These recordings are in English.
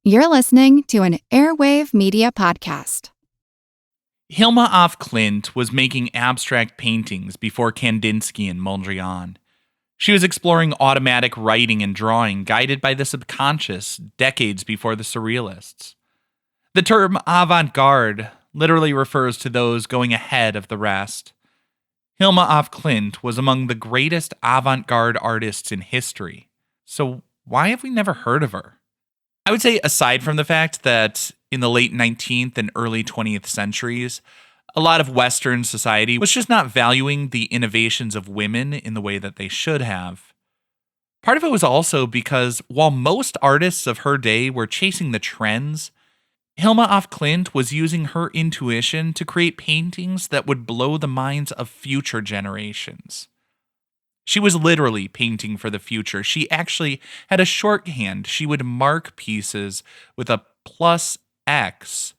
You're listening to an Airwave Media Podcast. Hilma af Klint was making abstract paintings before Kandinsky and Mondrian. She was exploring automatic writing and drawing guided by the subconscious decades before the surrealists. The term avant-garde literally refers to those going ahead of the rest. Hilma af Klint was among the greatest avant-garde artists in history. So why have we never heard of her? I would say, aside from the fact that in the late 19th and early 20th centuries, a lot of Western society was just not valuing the innovations of women in the way that they should have. Part of it was also because while most artists of her day were chasing the trends, Hilma af Klint was using her intuition to create paintings that would blow the minds of future generations. She was literally painting for the future. She actually had a shorthand. She would mark pieces with a +X,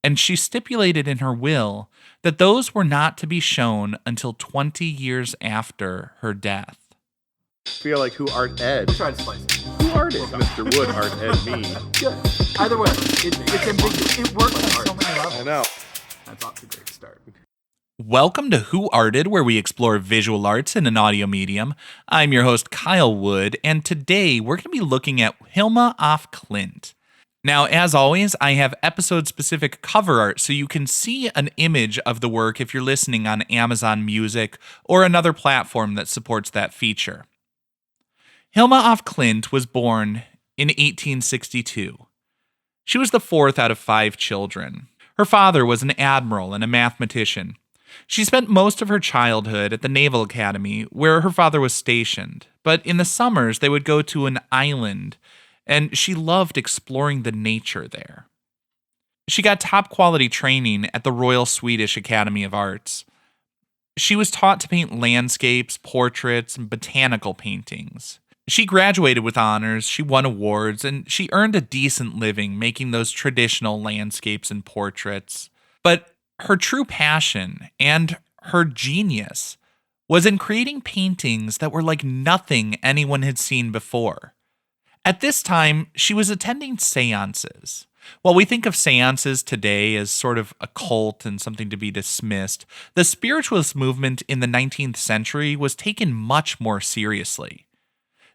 and she stipulated in her will that those were not to be shown until 20 years after her death. I feel like who art Ed? Try to spice it. Who art it? Mr. Wood art Ed me. Yeah. Either way, it's ambiguous. It works on so many levels. I know. That's off to a great start. Welcome to Who Arted, where we explore visual arts in an audio medium. I'm your host, Kyle Wood, and today we're going to be looking at Hilma af Klint. Now, as always, I have episode-specific cover art, so you can see an image of the work if you're listening on Amazon Music or another platform that supports that feature. Hilma af Klint was born in 1862. She was the fourth out of 5 children. Her father was an admiral and a mathematician. She spent most of her childhood at the Naval Academy, where her father was stationed, but in the summers they would go to an island, and she loved exploring the nature there. She got top-quality training at the Royal Swedish Academy of Arts. She was taught to paint landscapes, portraits, and botanical paintings. She graduated with honors, she won awards, and she earned a decent living making those traditional landscapes and portraits. But her true passion and her genius was in creating paintings that were like nothing anyone had seen before. At this time, she was attending seances. While we think of seances today as sort of a cult and something to be dismissed, the spiritualist movement in the 19th century was taken much more seriously.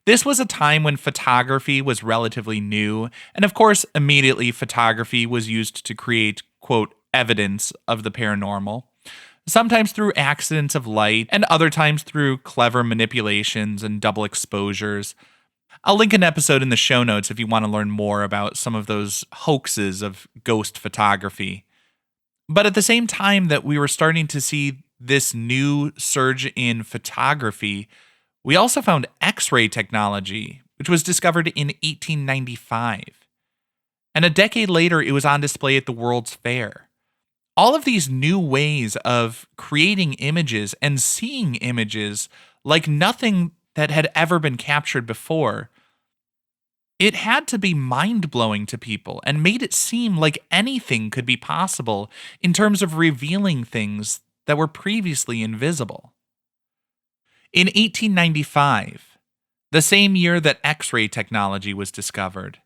This was a time when photography was relatively new, and of course, immediately photography was used to create, quote, evidence of the paranormal, sometimes through accidents of light, and other times through clever manipulations and double exposures. I'll link an episode in the show notes if you want to learn more about some of those hoaxes of ghost photography. But at the same time that we were starting to see this new surge in photography, we also found X-ray technology, which was discovered in 1895. And a decade later, it was on display at the World's Fair. All of these new ways of creating images and seeing images like nothing that had ever been captured before, it had to be mind-blowing to people and made it seem like anything could be possible in terms of revealing things that were previously invisible. In 1895, the same year that X-ray technology was discovered,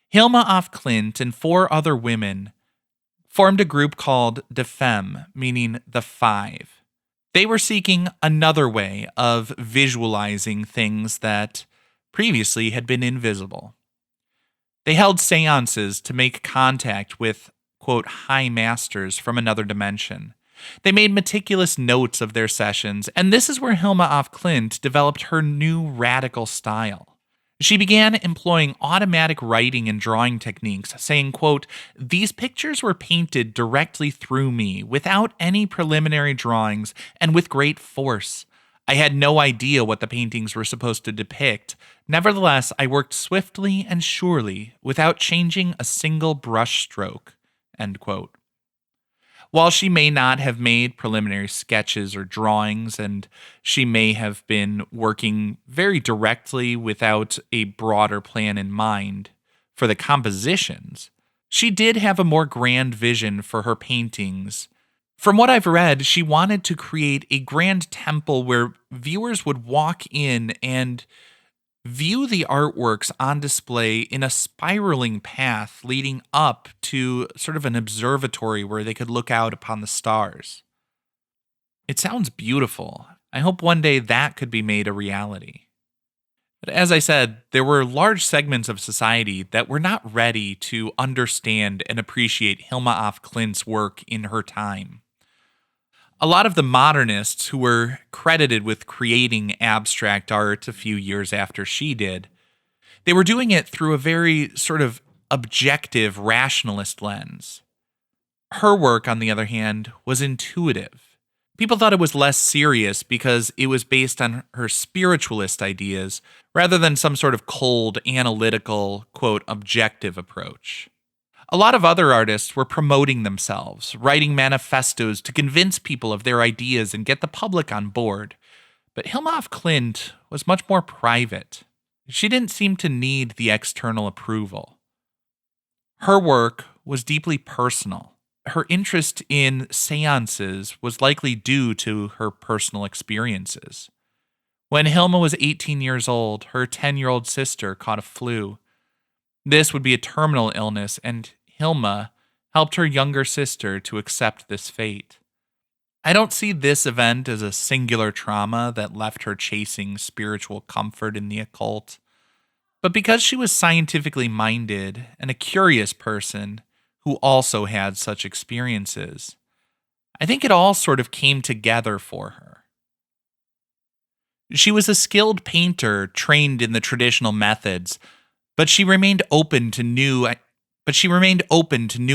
Hilma af Klint and 4 other women formed a group called De Femme, meaning the 5. They were seeking another way of visualizing things that previously had been invisible. They held seances to make contact with, quote, high masters from another dimension. They made meticulous notes of their sessions, and this is where Hilma af Klint developed her new radical style. She began employing automatic writing and drawing techniques, saying, quote, "These pictures were painted directly through me, without any preliminary drawings, and with great force. I had no idea what the paintings were supposed to depict. Nevertheless, I worked swiftly and surely, without changing a single brush stroke," end quote. While she may not have made preliminary sketches or drawings, and she may have been working very directly without a broader plan in mind for the compositions, she did have a more grand vision for her paintings. From what I've read, she wanted to create a grand temple where viewers would walk in and view the artworks on display in a spiraling path leading up to sort of an observatory where they could look out upon the stars. It sounds beautiful. I hope one day that could be made a reality. But as I said, there were large segments of society that were not ready to understand and appreciate Hilma af Klint's work in her time. A lot of the modernists who were credited with creating abstract art a few years after she did, they were doing it through a very sort of objective rationalist lens. Her work, on the other hand, was intuitive. People thought it was less serious because it was based on her spiritualist ideas rather than some sort of cold, analytical, quote, objective approach. A lot of other artists were promoting themselves, writing manifestos to convince people of their ideas and get the public on board. But Hilma af Klint was much more private. She didn't seem to need the external approval. Her work was deeply personal. Her interest in seances was likely due to her personal experiences. When Hilma was 18 years old, her 10-year-old sister caught a flu. This would be a terminal illness, and Hilma helped her younger sister to accept this fate. I don't see this event as a singular trauma that left her chasing spiritual comfort in the occult, but because she was scientifically minded and a curious person who also had such experiences, I think it all sort of came together for her. She was a skilled painter trained in the traditional methods, but she remained open to new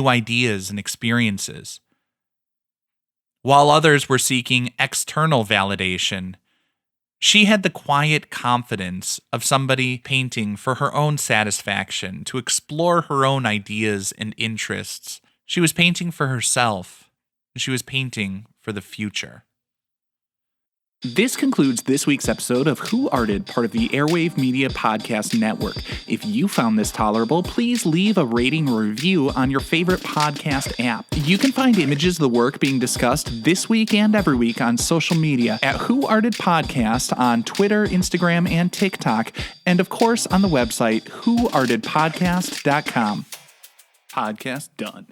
ideas and experiences. While others were seeking external validation, she had the quiet confidence of somebody painting for her own satisfaction, to explore her own ideas and interests. She was painting for herself. She was painting for the future. This concludes this week's episode of Who Arted, part of the Airwave Media Podcast Network. If you found this tolerable, please leave a rating or review on your favorite podcast app. You can find images of the work being discussed this week and every week on social media at Who Arted Podcast on Twitter, Instagram, and TikTok, and of course on the website whoartedpodcast.com. Podcast done.